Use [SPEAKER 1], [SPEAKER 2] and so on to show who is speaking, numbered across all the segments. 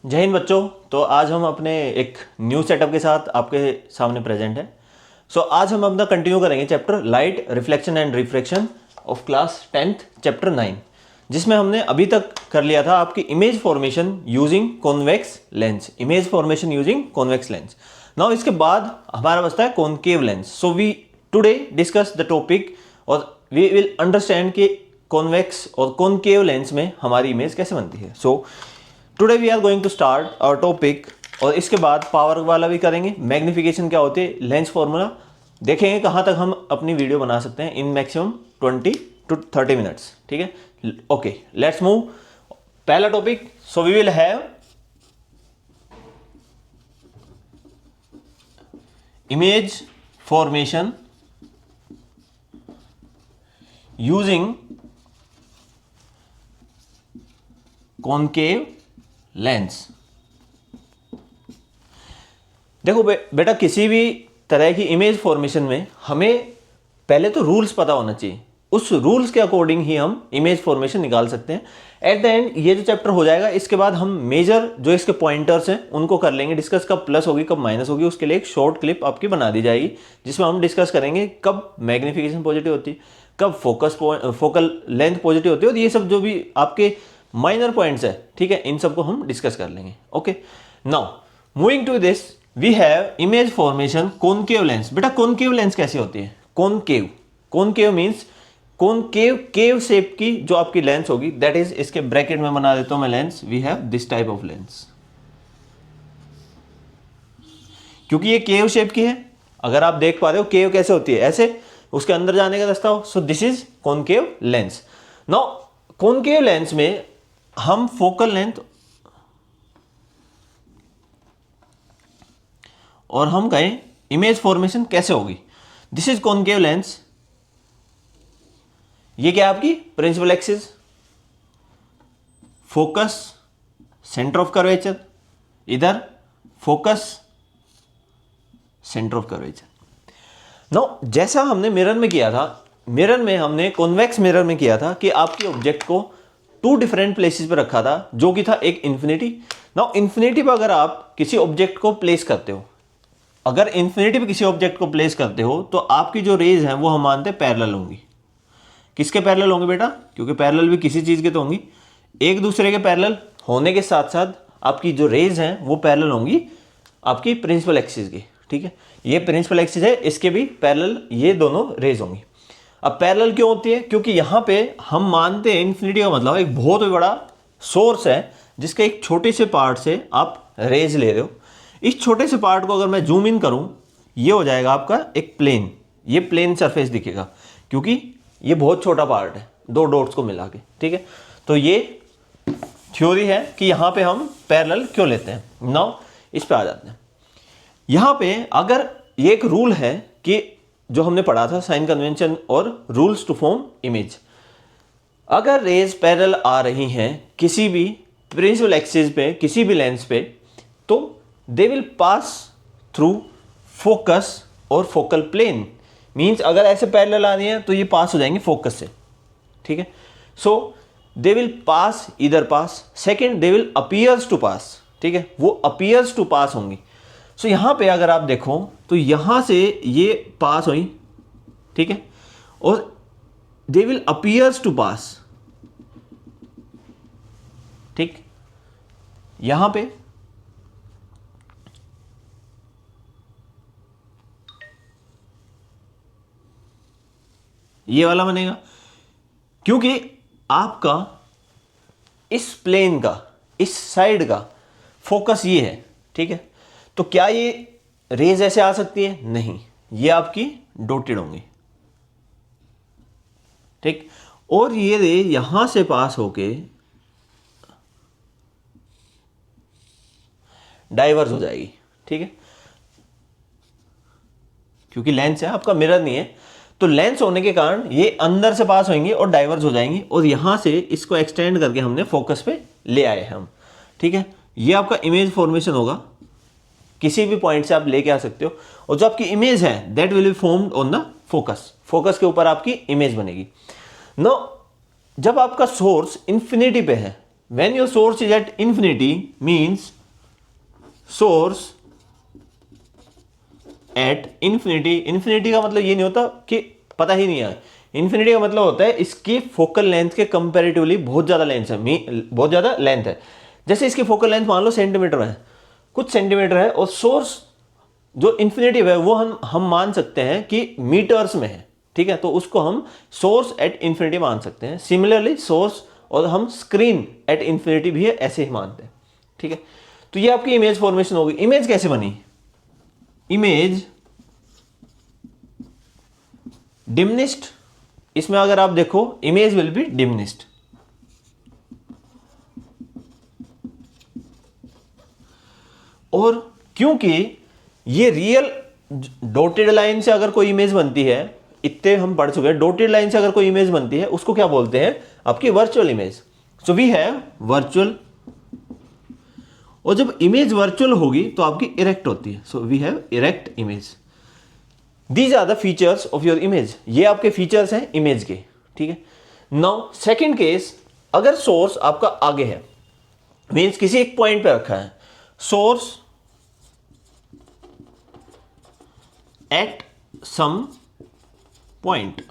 [SPEAKER 1] जय हिंद बच्चों। तो आज हम अपने एक न्यू सेटअप के साथ आपके सामने प्रेजेंट है। आज हम अपना कंटिन्यू करेंगे chapter light reflection and refraction of class 10th chapter 9, जिसमें हमने अभी तक कर लिया था आपकी image formation using convex lens. Image formation using convex lens. Now इसके बाद हमारा बचता है concave lens. So we today discuss the topic और वी विल अंडरस्टैंड कि कॉन्वेक्स और कॉनकेव लेंस में हमारी इमेज कैसे बनती है। Today we are going to start our topic, और इसके बाद पावर वाला भी करेंगे, मैग्निफिकेशन क्या होती है, लेंस फॉर्मूला देखेंगे, कहाँ तक हम अपनी वीडियो बना सकते हैं इन मैक्सिमम 20 to 30 मिनट्स। ठीक है, ओके, लेट्स मूव। पहला topic, so we will have image formation using concave lens. देखो बेटा, किसी भी तरह की इमेज फॉर्मेशन में हमें पहले तो रूल्स पता होना चाहिए। उस रूल्स के अकॉर्डिंग ही हम इमेज फॉर्मेशन निकाल सकते हैं। एट द एंड ये जो चैप्टर हो जाएगा, इसके बाद हम मेजर जो इसके पॉइंटर्स हैं उनको कर लेंगे डिस्कस। कब प्लस होगी कब माइनस होगी, उसके लिए एक शॉर्ट क्लिप आपकी बना दी जाएगी, जिसमें हम डिस्कस करेंगे कब मैग्निफिकेशन पॉजिटिव होती है, कब फोकल लेंथ पॉजिटिव होती है, और ये सब जो भी आपके माइनर पॉइंट्स है, ठीक है, इन सबको हम डिस्कस कर लेंगे। Okay, now moving to this we have image formation concave lens. बेटा कॉनकेव लेंस कैसी होती है? कॉनकेव मींस केव शेप की जो आपकी लेंस होगी, दैट इज, इसके ब्रैकेट में बना देता हूं मैं lens, we have this type of lens. क्योंकि ये केव शेप की है, अगर आप देख पा रहे हो केव कैसे होती है, ऐसे उसके अंदर जाने का रास्ता हो। So this is concave lens. Now concave lens में हम फोकल लेंथ और हम कहें इमेज फॉर्मेशन कैसे होगी। This is concave lens. ये क्या है आपकी principal axis, focus, centre of curvature, इधर focus, centre of curvature. No, जैसा हमने मिरर में किया था, मिरर में हमने कॉन्वेक्स मिरर में किया था कि आपके ऑब्जेक्ट को टू डिफरेंट प्लेसेस पे रखा था, जो कि था एक इन्फिनिटी। नाउ इन्फिनिटी पे अगर आप किसी ऑब्जेक्ट को प्लेस करते हो, अगर इन्फिनिटी पे किसी ऑब्जेक्ट को प्लेस करते हो, तो आपकी जो रेज हैं वो हम मानते हैं पैरेलल होंगी। किसके पैरेलल होंगे बेटा? क्योंकि पैरेलल भी किसी चीज के तो होंगी, एक दूसरे के पैरेलल होने के साथ साथ आपकी जो रेज हैं वो पैरेलल होंगी आपकी प्रिंसिपल एक्सिस की। ठीक है, ये प्रिंसिपल एक्सिस है, इसके भी पैरेलल ये दोनों रेज होंगी। अब पैरेलल क्यों होती है? क्योंकि यहां पे हम मानते हैं इन्फिनिटी का मतलब एक बहुत बड़ा सोर्स है, जिसके एक छोटे से पार्ट से आप रेज ले रहे हो। इस छोटे से पार्ट को अगर मैं जूम इन करूं, ये हो जाएगा आपका एक प्लेन, ये प्लेन सरफेस दिखेगा, क्योंकि ये बहुत छोटा पार्ट है दो डॉट्स को मिला के। ठीक है, तो ये थ्योरी है कि यहां पे हम पैरेलल क्यों लेते हैं। नाउ इस पे आ जाते हैं। यहां पे अगर ये एक रूल है कि जो हमने पढ़ा था साइन कन्वेंशन और रूल्स टू फॉर्म इमेज, अगर रेज पैरेलल आ रही हैं किसी भी प्रिंसिपल एक्सिस पे, किसी भी लेंस पे, तो दे विल पास थ्रू फोकस और फोकल प्लेन। मींस अगर ऐसे पैरेलल आ रही हैं तो ये पास हो जाएंगे फोकस से। ठीक है, सो दे विल पास, इधर pass, second they will appears to pass. ठीक है, वो अपीयर्स टू पास होंगी। सो यहां पे अगर आप देखो तो यहां से ये पास हुई, ठीक है, और दे विल अपीयर्स टू पास। ठीक, यहां पे ये वाला बनेगा, क्योंकि आपका इस प्लेन का, इस साइड का फोकस ये है। ठीक है, तो क्या ये रेज ऐसे आ सकती है? नहीं, ये आपकी डॉटेड होंगी। ठीक, और ये रे यहां से पास होके डाइवर्स हो जाएगी। ठीक है, क्योंकि लेंस है आपका, मिरर नहीं है, तो लेंस होने के कारण ये अंदर से पास होंगी और डाइवर्स हो जाएंगी, और यहां से इसको एक्सटेंड करके हमने फोकस पे ले आए हम। ठीक है, ये आपका इमेज फॉर्मेशन होगा, किसी भी पॉइंट से आप लेके आ सकते हो, और जो आपकी इमेज है that will be formed on the focus. Focus के ऊपर आपकी इमेज बनेगी। नो, जब आपका सोर्स इंफिनिटी पे है, when your source is at infinity means source at infinity. Infinity का मतलब ये नहीं होता कि पता ही नहीं है, इन्फिनिटी का मतलब होता है इसकी फोकल लेंथ के कंपैरेटिवली बहुत ज़्यादा लेंथ है, बहुत ज़्यादा लेंथ है। जैसे इसकी फोकल लेंथ मान लो सेंटीमीटर में है, कुछ सेंटीमीटर है, और सोर्स जो इन्फिनिटी है वो हम मान सकते हैं कि मीटर्स में है, ठीक है, तो उसको हम सोर्स एट इन्फिनिटी मान सकते हैं। सिमिलरली सोर्स और हम स्क्रीन एट इन्फिनिटी भी है, ऐसे ही मानते हैं, ठीक है। तो ये आपकी इमेज फॉर्मेशन होगी। इमेज कैसे बनी? इमेज डिमिनिश्ड, इसमें अगर आप देखो इमेज विल बी डिमिनिश्ड। और क्योंकि ये रियल डॉटेड लाइन से अगर कोई इमेज बनती है, इतने हम पढ़ चुके हैं, डॉटेड लाइन से अगर कोई इमेज बनती है उसको क्या बोलते हैं? आपकी virtual image. So we have virtual, और जब इमेज वर्चुअल होगी तो आपकी इरेक्ट होती है। So we have erect image. These are the features of your image. ये आपके फीचर्स हैं इमेज के, ठीक है। नाउ सेकेंड केस, अगर सोर्स आपका आगे है, मीन्स किसी एक पॉइंट पे रखा है, सोर्स एट सम पॉइंट,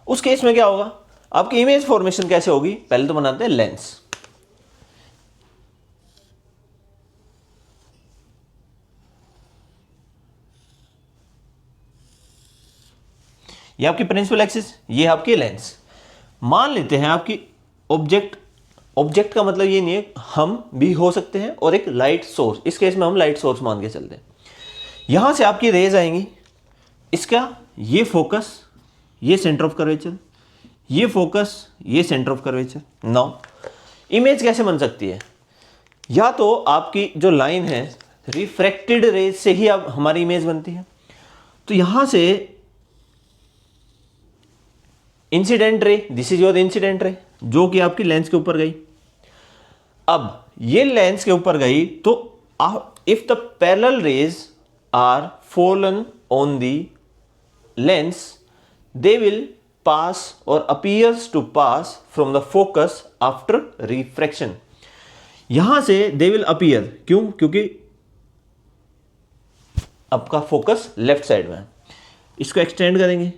[SPEAKER 1] उस केस में क्या होगा? आपकी इमेज फॉर्मेशन कैसे होगी? पहले तो बनाते हैं लेंस। ये आपकी प्रिंसिपल एक्सिस, ये आपकी लेंस। मान लेते हैं आपकी ऑब्जेक्ट, ऑब्जेक्ट का मतलब ये नहीं है, हम भी हो सकते हैं और एक लाइट सोर्स, इस केस में हम लाइट सोर्स मान के चलते हैं। यहां से आपकी रेज आएंगी, इसका ये फोकस, ये सेंटर ऑफ कर्वेचर, ये फोकस, ये centre of curvature. Now image कैसे बन सकती है? या तो आपकी जो लाइन है रिफ्रैक्टेड रेज से ही अब हमारी इमेज बनती है। तो यहां से incident ray, this is your incident ray, जो कि आपकी लेंस के ऊपर गई। अब ये लेंस के ऊपर गई तो if the parallel rays are fallen on the lens, they will pass or appears to pass from the focus after refraction। यहां से they will appear, क्यों? क्योंकि आपका फोकस लेफ्ट साइड में है, इसको एक्सटेंड करेंगे,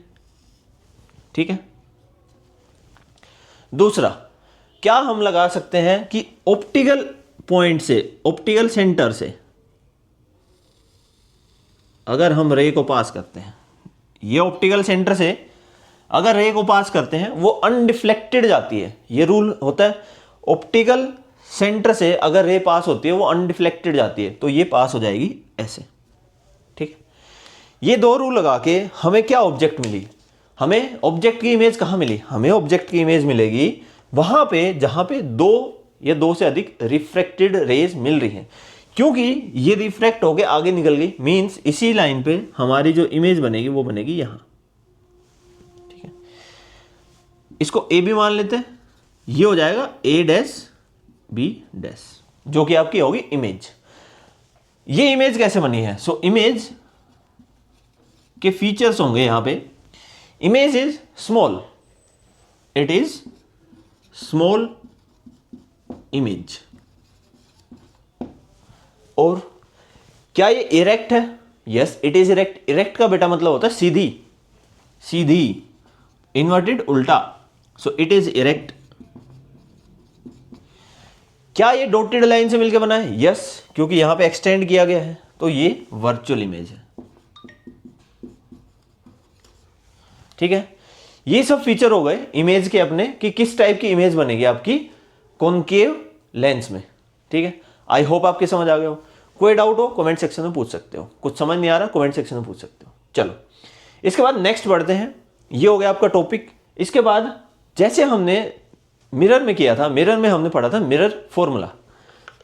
[SPEAKER 1] ठीक है। दूसरा, क्या हम लगा सकते हैं कि ऑप्टिकल पॉइंट से, ऑप्टिकल सेंटर से अगर हम रे को पास करते हैं, ये ऑप्टिकल सेंटर से अगर रे को पास करते हैं वो अनडिफ्लेक्टेड जाती है। ये रूल होता है, ऑप्टिकल सेंटर से अगर रे पास होती है वो अनडिफ्लेक्टेड जाती है, तो ये पास हो जाएगी ऐसे, ठीक है। ये दो रूल लगा के हमें क्या ऑब्जेक्ट मिली? हमें ऑब्जेक्ट की इमेज कहाँ मिली? हमें ऑब्जेक्ट की इमेज मिलेगी वहां पे जहां पे दो या दो से अधिक रिफ्रैक्टेड रेज मिल रही हैं। क्योंकि ये रिफ्रैक्ट होके आगे निकल गई, मींस इसी लाइन पे हमारी जो इमेज बनेगी वो बनेगी यहां, ठीक है। इसको ए बी मान लेते हैं, ये हो जाएगा ए डैश बी डैश, जो कि आपकी होगी इमेज। ये इमेज कैसे बनी है? सो इमेज के फीचर्स होंगे यहां पे। Image is small, it is small image. और क्या ये इरेक्ट है? Yes it is erect. Erect का बेटा मतलब होता है सीधी, सीधी, इन्वर्टेड, उल्टा। So it is erect. क्या ये डॉटेड लाइन से मिलकर बना है? यस, क्योंकि यहां पे एक्सटेंड किया गया है, तो ये वर्चुअल इमेज है, ठीक है। ये सब फीचर हो गए इमेज के अपने, कि किस टाइप की इमेज बनेगी आपकी कॉनकेव लेंस में, ठीक है। आई होप आपके समझ आ गया हो। कोई डाउट हो कमेंट सेक्शन में पूछ सकते हो, कुछ समझ नहीं आ रहा कमेंट सेक्शन में पूछ सकते हो। चलो इसके बाद नेक्स्ट बढ़ते हैं। ये हो गया आपका टॉपिक। इसके बाद जैसे हमने मिरर में किया था, मिरर में हमने पढ़ा था mirror formula.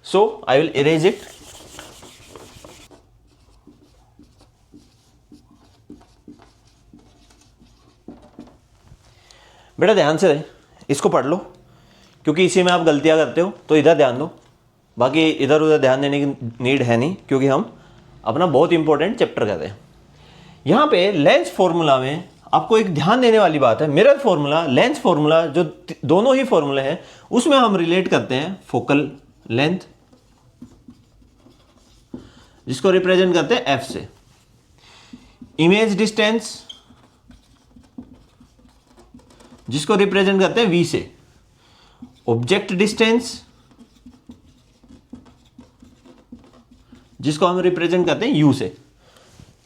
[SPEAKER 1] So I will erase it. बेटा ध्यान से इसको पढ़ लो, क्योंकि इसी में आप गलतियां करते हो, तो इधर ध्यान दो। बाकी इधर उधर ध्यान देने की नीड है नहीं, क्योंकि हम अपना बहुत इंपॉर्टेंट चैप्टर कर रहे हैं। यहाँ पे लेंस फॉर्मूला में आपको एक ध्यान देने वाली बात है, मिरर फॉर्मूला, लेंस फॉर्मूला, जो दोनों ही फॉर्मूले हैं, उसमें हम रिलेट करते हैं फोकल लेंथ जिसको रिप्रेजेंट करते हैं एफ से, इमेज डिस्टेंस जिसको रिप्रेजेंट करते हैं वी से, ऑब्जेक्ट डिस्टेंस जिसको हम रिप्रेजेंट करते हैं यू से।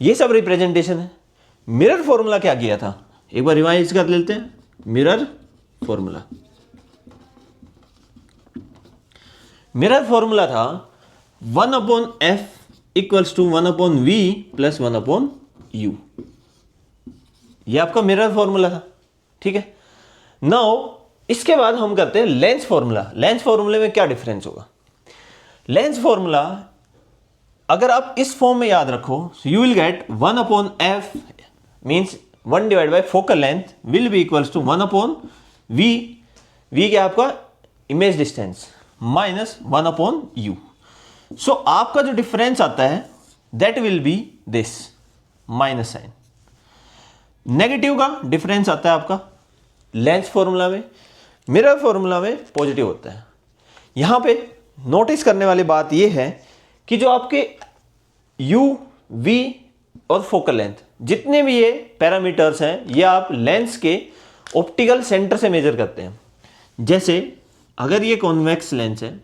[SPEAKER 1] ये सब रिप्रेजेंटेशन है। मिरर फॉर्मूला क्या किया था, एक बार रिवाइज कर लेते हैं। मिरर फॉर्मूला था 1/f equals to 1/v plus 1/u। ये आपका मिरर फॉर्मूला था, ठीक है। नाउ इसके बाद हम करते हैं लेंस फॉर्मूला। लेंस फॉर्मूले में क्या डिफरेंस होगा, लेंस फॉर्मूला अगर आप इस फॉर्म में याद रखो, you will get 1/f means 1 divide by focal length will be equals to 1/v। v क्या आपका इमेज डिस्टेंस माइनस 1/u। सो आपका जो डिफरेंस आता है that will be this minus sign. Negative का डिफरेंस आता है आपका लेंस फॉर्मूला में, मिरर फॉर्मूला में पॉजिटिव होता है। यहां पे नोटिस करने वाली बात यह है कि जो आपके u, v और फोकल लेंथ जितने भी ये पैरामीटर्स हैं, ये आप लेंस के ऑप्टिकल सेंटर से मेजर करते हैं। जैसे अगर ये कॉन्वेक्स लेंस है,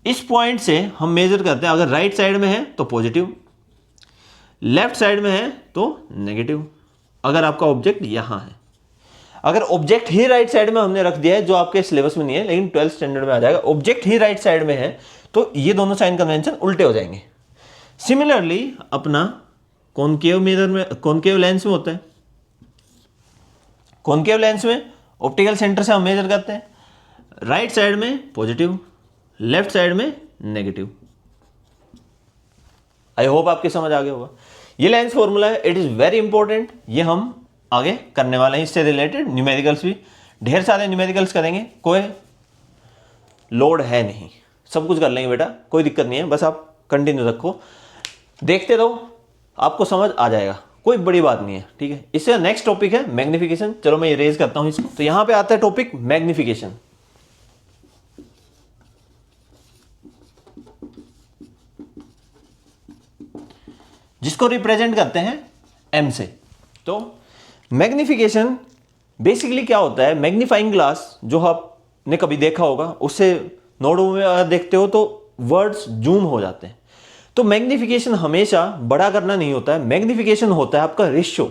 [SPEAKER 1] इस पॉइंट से हम मेजर करते हैं, अगर राइट साइड में है तो पॉजिटिव, लेफ्ट साइड में है तो नेगेटिव। अगर आपका ऑब्जेक्ट यहां है, अगर ऑब्जेक्ट ही राइट साइड में हमने रख दिया है, जो आपके सिलेबस में नहीं है लेकिन 12th स्टैंडर्ड में आ जाएगा, ऑब्जेक्ट ही राइट साइड में है तो ये दोनों साइन कन्वेंशन उल्टे हो जाएंगे। सिमिलरली अपना कॉनकेव मिरर में, कॉनकेव लेंस में होता है, कॉनकेव लेंस में ऑप्टिकल सेंटर से हम मेजर करते हैं, राइट साइड में पॉजिटिव, लेफ्ट साइड में नेगेटिव। आई होप आपके समझ आ गया होगा। ये लेंस फॉर्मूला है, इट इज वेरी इंपॉर्टेंट। ये हम आगे करने वाले हैं, इससे रिलेटेड न्यूमेरिकल्स भी ढेर सारे न्यूमेरिकल्स करेंगे, कोई लोड है नहीं, सब कुछ कर लेंगे बेटा, कोई दिक्कत नहीं है। बस आप कंटिन्यू रखो, देखते रहो, आपको समझ आ जाएगा, कोई बड़ी बात नहीं है, ठीक है। इससे नेक्स्ट टॉपिक है मैग्निफिकेशन। चलो मैं इरेज करता हूं इसको। तो यहां पे आता है टॉपिक मैग्निफिकेशन। जिसको रिप्रेजेंट करते हैं m से। तो मैग्निफिकेशन बेसिकली क्या होता है, मैग्नीफाइंग ग्लास जो आपने कभी देखा होगा, उससे नोटों में अगर देखते हो तो वर्ड्स जूम हो जाते हैं। तो मैग्निफिकेशन हमेशा बड़ा करना नहीं होता है, मैग्निफिकेशन होता है आपका रेशियो।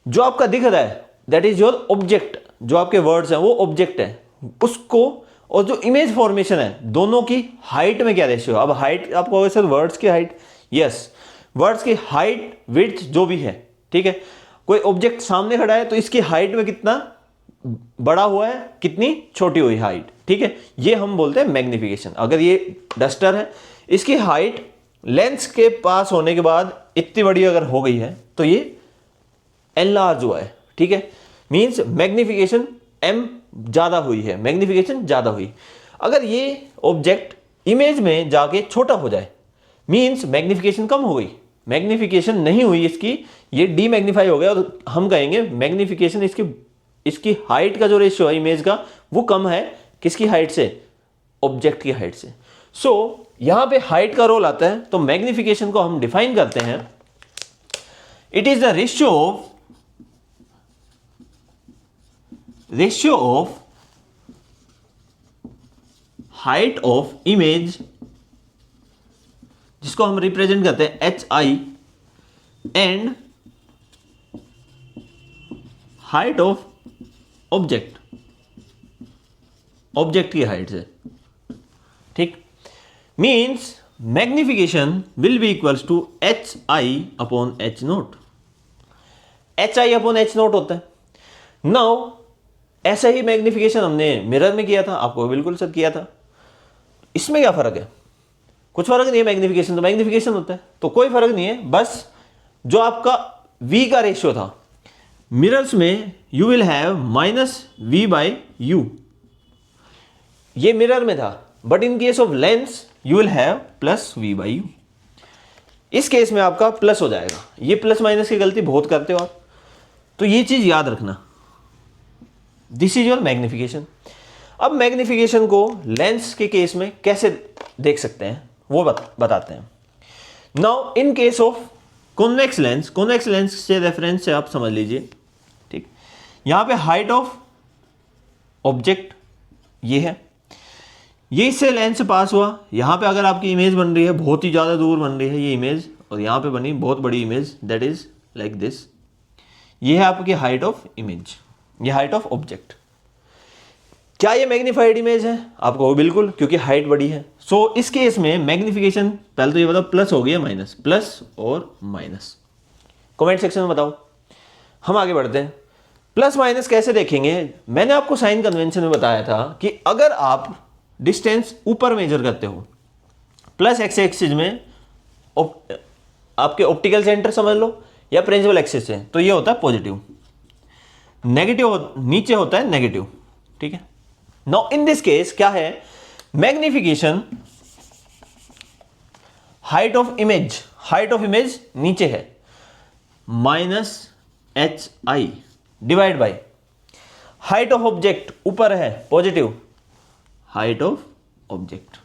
[SPEAKER 1] जो आपका दिख रहा है दैट इज योर ऑब्जेक्ट, जो आपके वर्ड्स हैं वो ऑब्जेक्ट है, उसको और जो इमेज फॉर्मेशन है दोनों की हाइट में क्या रेशियो। अब हाइट आपको होगा सर वर्ड्स की हाइट, यस वर्ड्स की हाइट विड्थ जो भी है, ठीक है। कोई ऑब्जेक्ट सामने खड़ा है तो इसकी हाइट में कितना बड़ा हुआ है, कितनी छोटी हुई हाइट, ठीक है। ये हम बोलते हैं मैग्निफिकेशन। अगर ये डस्टर है, इसकी हाइट लेंस के पास होने के बाद इतनी बड़ी अगर हो गई है तो ये एनलार्ज हुआ है, ठीक है। मींस मैग्निफिकेशन m ज्यादा हुई है, मैग्निफिकेशन ज्यादा हुई। अगर ये ऑब्जेक्ट इमेज में जाके छोटा हो जाए मींस मैग्निफिकेशन कम हो गई, मैग्निफिकेशन नहीं हुई इसकी, ये डीमैग्नीफाई हो गया और हम कहेंगे मैग्निफिकेशन इसकी हाइट का जो रेशियो है इमेज का वो कम है, किसकी हाइट से, ऑब्जेक्ट की हाइट से। सो यहां पे हाइट का रोल आता है। तो मैग्निफिकेशन को हम डिफाइन करते हैं, it is the ratio of height of image, जिसको हम रिप्रेजेंट करते हैं HI, and height of object, object की हाइट से, ठीक। Means magnification will be equals to HI/H0। HI/H0 होता है। नाउ ऐसा ही मैग्निफिकेशन हमने मिरर में किया था, आपको बिल्कुल सर किया था। इसमें क्या फर्क है, कुछ फर्क नहीं है, मैग्निफिकेशन तो मैग्निफिकेशन होता है, तो कोई फर्क नहीं है। बस जो आपका V का रेशियो था मिरर्स में, यू विल हैव -V/U, ये मिरर में था, but in case of lens you will have +V/U। इस केस में आपका प्लस हो जाएगा। ये प्लस माइनस की गलती बहुत करते हो आप, तो ये चीज याद रखना, दिस इज योर मैग्निफिकेशन। अब मैग्निफिकेशन को लेंस के केस में कैसे देख सकते हैं वो बताते हैं। Now in case of convex lens से रेफरेंस से आप समझ लीजिए, ठीक। यहां पे हाइट ऑफ ऑब्जेक्ट ये है, ये इससे लेंस से पास हुआ। यहां पे अगर आपकी इमेज बन रही है, बहुत ही ज़्यादा दूर बन रही है ये इमेज, और यहां पे बनी बहुत बड़ी image, that is like this. ये है आपकी हाइट ऑफ इमेज, ये हाइट ऑफ ऑब्जेक्ट। क्या ये मैग्नीफाइड इमेज है? आप कहोगे बिल्कुल, क्योंकि हाइट बड़ी है। सो इस केस में मैग्निफिकेशन, पहले तो ये बताओ प्लस हो गया माइनस, प्लस और माइनस। कमेंट सेक्शन में बताओ। हम आगे बढ़ते हैं। प्लस माइनस कैसे देखेंगे? मैंने आपको साइन कन्वेंशन में बताया था कि अगर आप डिस्टेंस ऊपर मेजर करते हो, प्लस एक्स एक्सिस में आपके ऑप्टिकल सेंटर समझ लो, या प्रिंसिपल एक्सिस है, तो ये होता है पॉजिटिव। नेगेटिव नीचे होता है नेगेटिव, ठीक है। नाउ इन दिस केस क्या है? मैग्निफिकेशन हाइट ऑफ इमेज नीचे है, minus H I divide by height of object ऊपर है, पॉजिटिव, हाइट ऑफ ऑब्जेक्ट।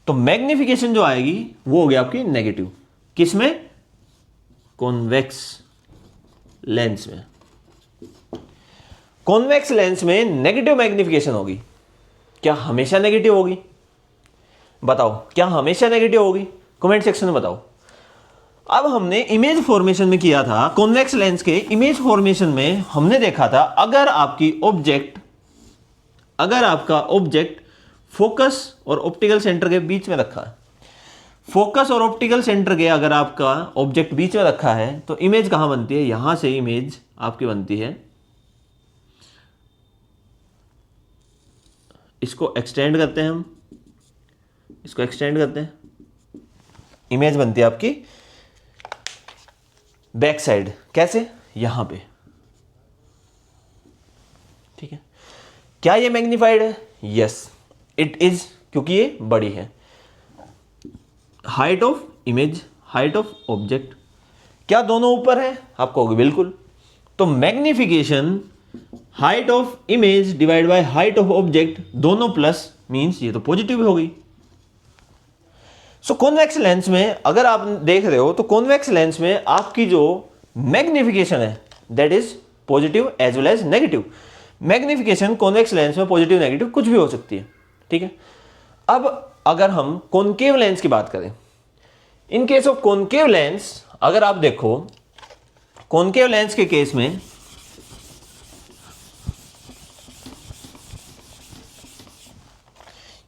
[SPEAKER 1] तो मैग्निफिकेशन जो आएगी वो हो गया आपकी नेगेटिव। किसमें? कॉन्वेक्स लेंस में। कॉन्वेक्स लेंस में नेगेटिव मैग्निफिकेशन होगी। क्या हमेशा नेगेटिव होगी? बताओ, क्या हमेशा नेगेटिव होगी? कमेंट सेक्शन में बताओ। अब हमने इमेज फॉर्मेशन में किया था, कॉन्वेक्स लेंस के इमेज फॉर्मेशन में हमने देखा था, अगर आपका ऑब्जेक्ट फोकस और ऑप्टिकल सेंटर के बीच में रखा है, फोकस और ऑप्टिकल सेंटर के अगर आपका ऑब्जेक्ट बीच में रखा है, तो इमेज कहां बनती है? यहां से इमेज आपकी बनती है, इसको एक्सटेंड करते हैं हम, इसको एक्सटेंड करते हैं, इमेज बनती है आपकी बैक साइड। कैसे? यहां पे, ठीक है। क्या ये मैग्नीफाइड है? यस इट इज, क्योंकि ये बड़ी है। Height of image, height of object, क्या दोनों ऊपर है? आप कहोगे बिल्कुल। तो magnification height of image divide by height of object, दोनों प्लस, मींस ये तो पॉजिटिव हो गई। सो कॉन्वेक्स लेंस में अगर आप देख रहे हो, तो कॉन्वेक्स लेंस में आपकी जो मैग्निफिकेशन है that is positive as well as negative. Magnification convex lens में पॉजिटिव नेगेटिव कुछ भी हो सकती है, ठीक है। अब अगर हम कॉनकेव लेंस की बात करें, इन केस ऑफ कॉनकेव लेंस, अगर आप देखो कॉनकेव लेंस के केस में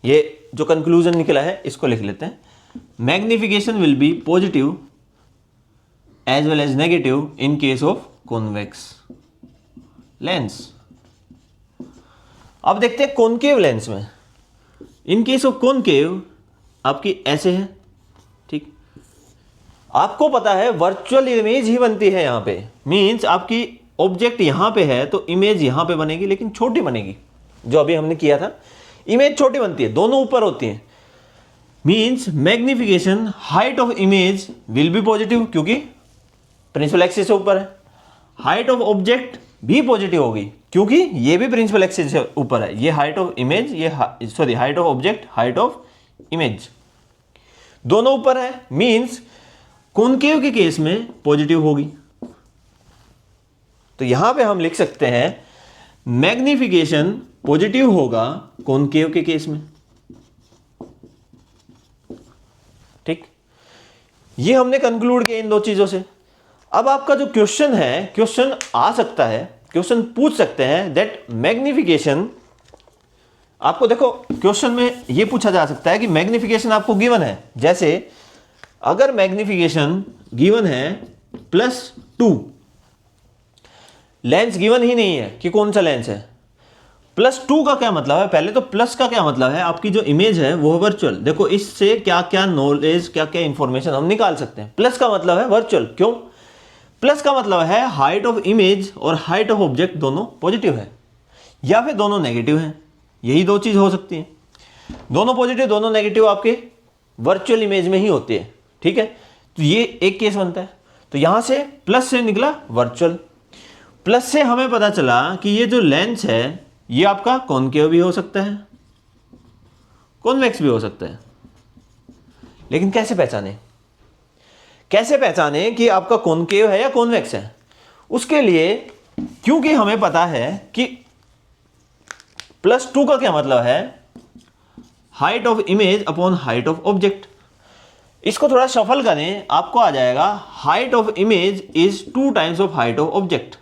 [SPEAKER 1] ये जो कंक्लूजन निकला है इसको लिख लेते हैं। Magnification will be positive as well as negative in case of convex lens. अब देखते हैं कॉनकेव लेंस में। इन केस ऑफ कॉनकेव आपकी ऐसे है, ठीक। आपको पता है वर्चुअल इमेज ही बनती है यहां पे, मींस आपकी ऑब्जेक्ट यहां पे है तो इमेज यहां पे बनेगी, लेकिन छोटी बनेगी। जो अभी हमने किया था, इमेज छोटी बनती है, दोनों ऊपर होती हैं। Means magnification height of image will be positive, क्योंकि प्रिंसिपल एक्सिस से ऊपर है। हाइट ऑफ ऑब्जेक्ट भी पॉजिटिव होगी, क्योंकि ये भी प्रिंसिपल एक्सिस से ऊपर है। ये हाइट ऑफ इमेज, ये height of object, height of image दोनों ऊपर है, मींस कॉनकेव के केस में पॉजिटिव होगी। तो यहां पे हम लिख सकते हैं मैग्निफिकेशन पॉजिटिव होगा कॉनकेव के केस में, ठीक। ये हमने कंक्लूड किया इन दो चीजों से। अब आपका जो क्वेश्चन है, क्वेश्चन आ सकता है, क्वेश्चन पूछ सकते हैं दैट मैग्निफिकेशन, आपको देखो क्वेश्चन में ये पूछा जा सकता है कि मैग्निफिकेशन आपको गिवन है। जैसे अगर मैग्निफिकेशन गिवन है +2, लेंस गिवन ही नहीं है कि कौन सा लेंस है। +2 का क्या मतलब है? पहले तो प्लस का क्या मतलब है? आपकी जो इमेज है वो वर्चुअल। देखो इससे क्या क्या नॉलेज, क्या क्या इंफॉर्मेशन हम निकाल सकते हैं। प्लस का मतलब है वर्चुअल। क्यों? प्लस का मतलब है हाइट ऑफ इमेज और हाइट ऑफ ऑब्जेक्ट दोनों पॉजिटिव है, या फिर दोनों नेगेटिव हैं। यही दो चीज हो सकती है, दोनों पॉजिटिव दोनों नेगेटिव आपके वर्चुअल इमेज में ही होती है, ठीक है। तो ये एक केस बनता है। तो यहां से प्लस से निकला वर्चुअल, प्लस से हमें पता चला कि ये जो लेंस है ये आपका कॉनकेव भी हो सकता है, कॉन्वेक्स भी हो सकता है। लेकिन कैसे पहचाने? कैसे पहचाने कि आपका कॉनकेव है या कॉन्वेक्स है? उसके लिए क्योंकि हमें पता है कि +2 का क्या मतलब है, height of image upon height of object. इसको थोड़ा शफल करें, आपको आ जाएगा height of image is 2 times of height of object.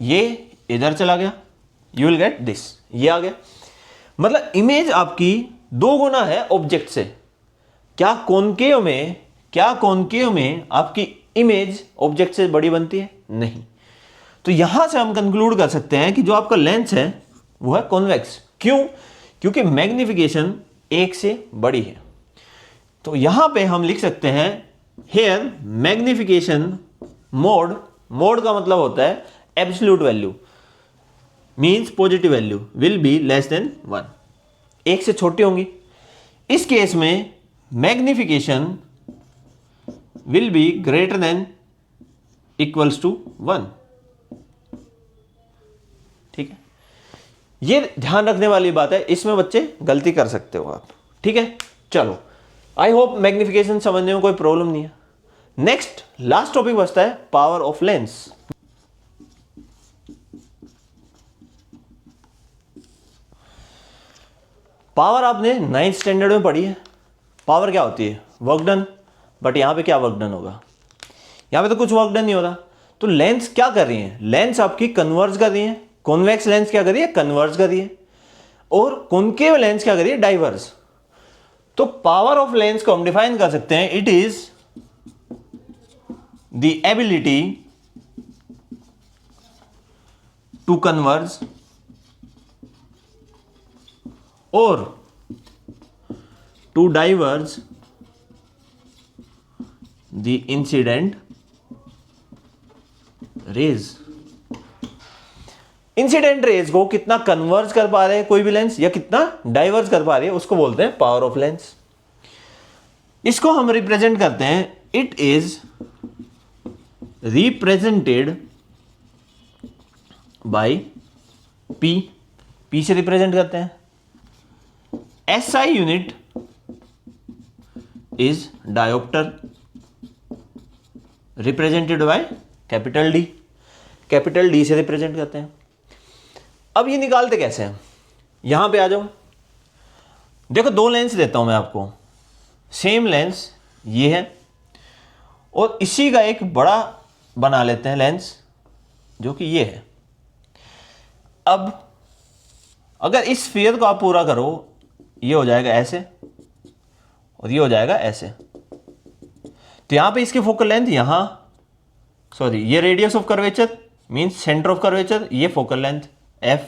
[SPEAKER 1] ये इधर चला गया, यू विल गेट दिस, ये आ गया। मतलब इमेज आपकी 2 गुना है ऑब्जेक्ट से। क्या कॉनकेव में आपकी इमेज ऑब्जेक्ट से बड़ी बनती है? नहीं। तो यहां से हम कंक्लूड कर सकते हैं कि जो आपका लेंस है वो है कॉन्वेक्स। क्यों? क्योंकि मैग्निफिकेशन 1 से बड़ी है। तो यहां पे हम लिख सकते हैं हेयर मैग्निफिकेशन मोड का मतलब होता है absolute value, means positive value will be less than 1, 1 से छोटी होंगी। इस केस में magnification will be greater than equals to 1। ठीक है, ये ध्यान रखने वाली बात है, इसमें बच्चे गलती कर सकते हो आप। ठीक है, चलो आई होप मैग्निफिकेशन समझने में कोई प्रॉब्लम नहीं है। नेक्स्ट लास्ट टॉपिक बचता है पावर ऑफ लेंस। पावर आपने 9th स्टैंडर्ड में पढ़ी है। पावर क्या होती है? Work done. बट यहां पे क्या वर्क डन होगा? यहां पे तो कुछ वर्क डन नहीं होता। तो लेंस क्या कर रही है? लेंस आपकी कन्वर्ज कर रही है। कॉन्वेक्स लेंस क्या कर रही है? कन्वर्ज कर रही है। और कॉनकेव लेंस क्या कर रही है? डाइवर्ज। तो पावर ऑफ लेंस को हम डिफाइन कर सकते हैं, it is the ability to converge or to diverge the incident rays. Incident rays को कितना कन्वर्ज कर पा रहे हैं कोई भी लेंस या कितना डाइवर्ज कर पा रही है, उसको बोलते हैं पावर ऑफ लेंस। इसको हम रिप्रेजेंट करते हैं, it is represented by P से रिप्रेजेंट करते हैं। SI unit is dioptre, represented by capital D से रिप्रेजेंट करते हैं। अब ये निकालते कैसे हैं? यहां पे आ जाओ, देखो 2 लेंस देता हूं मैं आपको, सेम लेंस ये है और इसी का एक बड़ा बना लेते हैं लेंस जो कि ये है। अब अगर इस स्फीयर को आप पूरा करो, ये हो जाएगा ऐसे और ये हो जाएगा ऐसे। तो यहां पे इसकी फोकल लेंथ ये radius of curvature means centre of curvature, ये फोकल लेंथ F,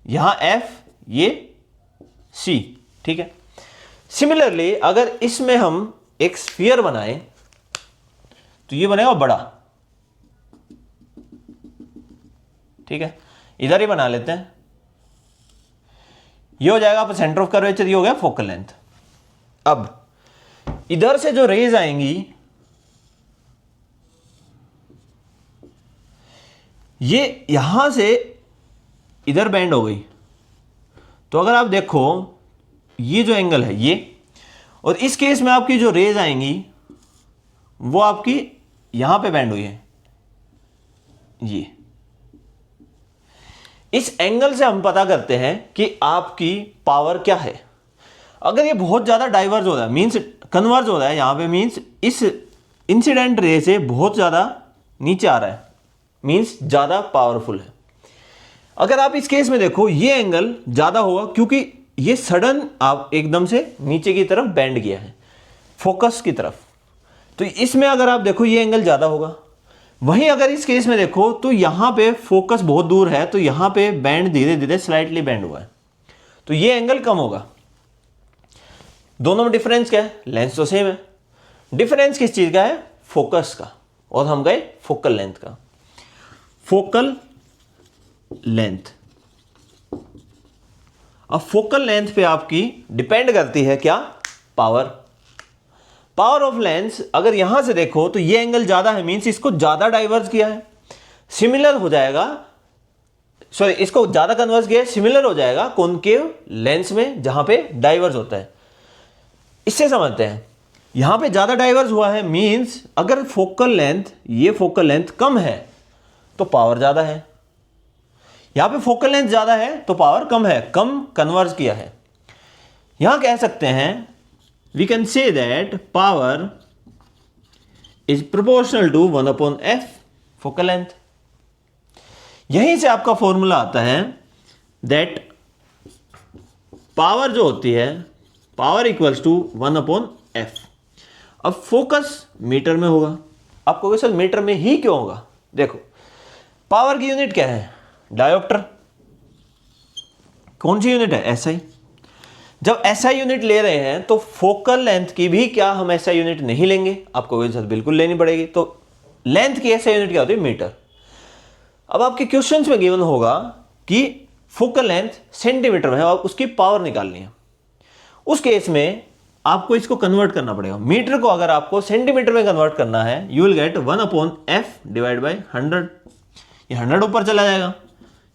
[SPEAKER 1] यहां F, ये C। ठीक है, सिमिलरली अगर इसमें हम एक स्फीयर बनाएं तो ये बनेगा बड़ा। ठीक है, इधर ही बना लेते हैं, ये हो जाएगा आपका सेंटर ऑफ कर्वेचर, ये हो गया फोकल लेंथ। अब इधर से जो रेज आएंगी ये यहां से इधर बेंड हो गई। तो अगर आप देखो ये जो एंगल है ये, और इस केस में आपकी जो रेज आएंगी वो आपकी यहां पे बेंड हुई है। ये इस एंगल से हम पता करते हैं कि आपकी पावर क्या है। अगर ये बहुत ज्यादा डाइवर्ज हो रहा है मींस कन्वर्ज हो रहा है यहां पे, मींस इस इंसिडेंट रे से बहुत ज्यादा नीचे आ रहा है, मींस ज्यादा पावरफुल है। अगर आप इस केस में देखो ये एंगल ज्यादा होगा क्योंकि ये सडन आप एकदम से नीचे की तरफ बेंड किया है फोकस की तरफ। तो इसमें अगर आप देखो ये एंगल ज्यादा होगा। वहीं अगर इस केस में देखो तो यहां पे फोकस बहुत दूर है, तो यहां पे बैंड धीरे धीरे स्लाइटली बेंड हुआ है, तो ये एंगल कम होगा। दोनों में डिफरेंस क्या है? लेंस तो सेम है, डिफरेंस किस चीज का है? फोकस का, और हम गए फोकल लेंथ का। फोकल लेंथ, अब फोकल लेंथ पे आपकी डिपेंड करती है क्या? Power of lens. अगर यहां से देखो तो ये एंगल ज्यादा है, मींस इसको ज्यादा डाइवर्ज किया है, सिमिलर हो जाएगा, सॉरी इसको ज्यादा कन्वर्ज किया है, सिमिलर हो जाएगा कॉनकेव लेंस में जहां पे डाइवर्ज होता है। इससे समझते हैं, यहां पे ज्यादा डाइवर्स हुआ है मींस अगर फोकल लेंथ, ये फोकल लेंथ कम है तो पावर ज्यादा है, यहां पे फोकल लेंथ ज्यादा है तो पावर कम है, कम कन्वर्ज किया है। यहां कह सकते हैं we can say that power is proportional to 1/f focal length. यहीं से आपका फॉर्मूला आता है दैट पावर जो होती है, पावर इक्वल्स टू 1/f। अब फोकस मीटर में होगा। आपको कहोगे सर मीटर में ही क्यों होगा? देखो पावर की यूनिट क्या है? डायोप्टर। कौन सी यूनिट है? एसआई। जब एसआई यूनिट ले रहे हैं तो फोकल लेंथ की भी क्या हम एसआई यूनिट नहीं लेंगे? आपको कहोगे सर बिल्कुल लेनी पड़ेगी। तो लेंथ की एसआई यूनिट क्या होती है? मीटर। अब आपके क्वेश्चंस में गिवन होगा कि फोकल लेंथ सेंटीमीटर में है और उसकी पावर निकालनी है। उस केस में आपको इसको कन्वर्ट करना पड़ेगा। मीटर को अगर आपको सेंटीमीटर में कन्वर्ट करना है, you will get 1/f divide by 100। ये 100 ऊपर चला जाएगा,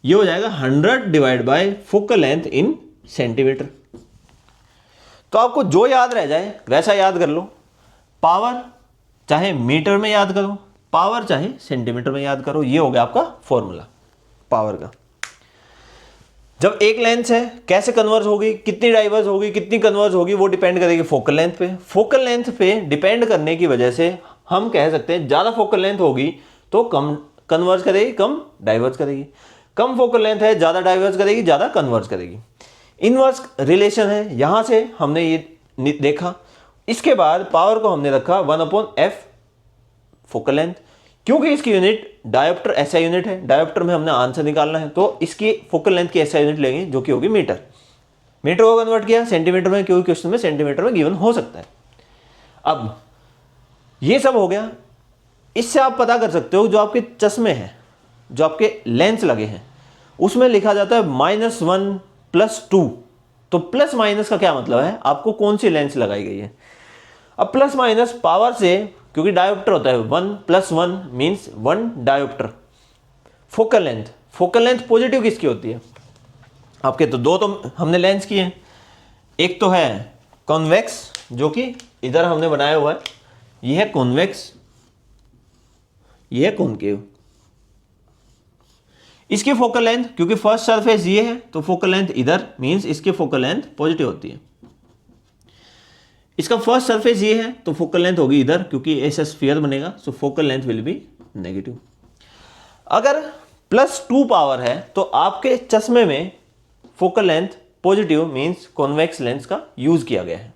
[SPEAKER 1] ये हो जाएगा 100 divide by focal length in centimetre. तो आपको जो याद रह जाए वैसा याद कर लो। पावर चाहे मीटर में याद करो, पावर चाहे सेंटीमीटर में याद करो। ये हो गया आपका फॉर्मूला पावर का। जब एक लेंथ है कैसे कन्वर्ज होगी, कितनी डाइवर्स होगी, कितनी कन्वर्ज होगी, वो डिपेंड करेगी फोकल लेंथ पे। फोकल लेंथ पे डिपेंड करने की वजह से हम कह सकते हैं ज़्यादा फोकल लेंथ होगी तो कम कन्वर्ज करेगी, कम डाइवर्स करेगी। कम फोकल लेंथ है, ज़्यादा डाइवर्स करेगी, ज़्यादा कन्वर्ज करेगी। इनवर्स रिलेशन है, यहाँ से हमने ये देखा। इसके बाद पावर को हमने रखा 1/f फोकल लेंथ, क्योंकि इसकी यूनिट डायोप्टर एसआई यूनिट है। डायोप्टर में हमने आंसर निकालना है तो इसकी फोकल लेंथ की एसआई यूनिट लेंगे जो कि होगी मीटर। मीटर को कन्वर्ट किया सेंटीमीटर में, क्योंकि क्वेश्चन में सेंटीमीटर में गिवन हो सकता है। अब ये सब हो गया। इससे आप पता कर सकते हो जो आपके चश्मे हैं, जो आपके लेंस लगे हैं, उसमें लिखा जाता है -1 +2। तो प्लस माइनस का क्या मतलब है? आपको कौन सी लेंस लगाई गई है। अब प्लस माइनस पावर से, क्योंकि डायोप्टर होता है 1 + 1 means 1 dioptre. Focal length, focal length positive किसकी होती है? आपके तो दो तो हमने लेंस किए हैं। एक तो है कॉन्वेक्स जो कि इधर हमने बनाया हुआ है, ये है कॉन्वेक्स, ये है कॉनकेव। इसकी फोकल लेंथ, क्योंकि फर्स्ट सरफेस ये है तो फोकल लेंथ इधर मीन्स इसकी फोकल लेंथ पॉजिटिव होती है। इसका फर्स्ट सरफेस ये है तो फोकल लेंथ होगी इधर, क्योंकि ऐसा स्फीयर बनेगा, so focal length will be negative. अगर +2 पावर है तो आपके चश्मे में focal length positive means convex lens का यूज किया गया है।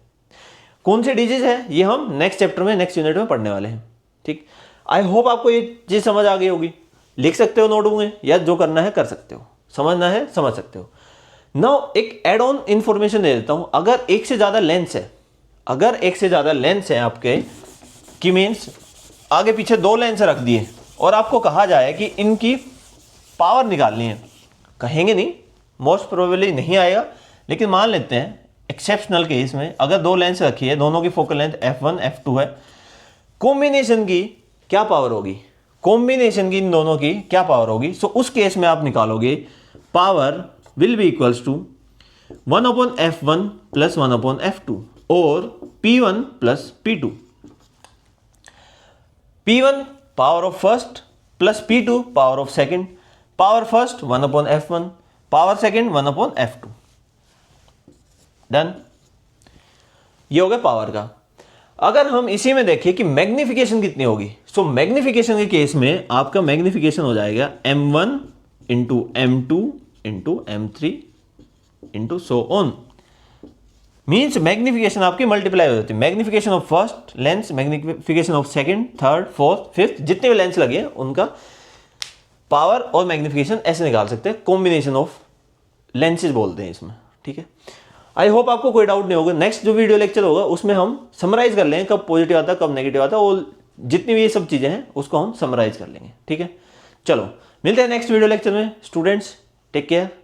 [SPEAKER 1] कौन सी डिजीज है ये हम नेक्स्ट चैप्टर में, नेक्स्ट यूनिट में पढ़ने वाले हैं। ठीक, आई होप आपको ये चीज समझ आ गई होगी। लिख सकते हो नोटबुक में, या जो करना है कर सकते हो, समझना है समझ सकते हो। नाउ एक एड ऑन इंफॉर्मेशन दे देता हूं। अगर एक से ज्यादा लेंस है, अगर एक से ज्यादा लेंस है आपके की मीन्स आगे पीछे 2 लेंस रख दिए और आपको कहा जाए कि इनकी पावर निकालनी है, कहेंगे नहीं, मोस्ट प्रोबेबली नहीं आएगा, लेकिन मान लेते हैं एक्सेप्शनल केस में अगर 2 लेंस रखी है, दोनों की फोकल लेंथ f1 f2 है, कॉम्बिनेशन की क्या पावर होगी, कॉम्बिनेशन की इन दोनों की क्या पावर होगी। सो उस केस में आप निकालोगे power will be equals to 1/f1 + 1/f2 और P1 + P2। P1 power of first plus P2 power of second. Power first 1/f1, power second 1/f2। Done. ये हो गया पावर का। अगर हम इसी में देखें कि मैग्निफिकेशन कितनी होगी, सो मैग्निफिकेशन के केस में आपका मैग्निफिकेशन हो जाएगा m1 × m2 × m3 × so on। Means magnification आपकी मल्टीप्लाई हो जाती है। Magnification of first lens, magnification of second, third, fourth, fifth, जितने भी लेंस लगे हैं उनका पावर और मैग्निफिकेशन ऐसे निकाल सकते हैं। कॉम्बिनेशन ऑफ लेंसेज बोलते हैं इसमें। ठीक है, आई होप आपको कोई डाउट नहीं होगा। नेक्स्ट जो वीडियो लेक्चर होगा उसमें हम समराइज कर लेंगे कब पॉजिटिव आता है कब नेगेटिव आता है, और जितनी भी ये सब चीजें हैं उसको हम समराइज कर लेंगे। ठीक है, चलो मिलते हैं नेक्स्ट वीडियो लेक्चर में। Students take care.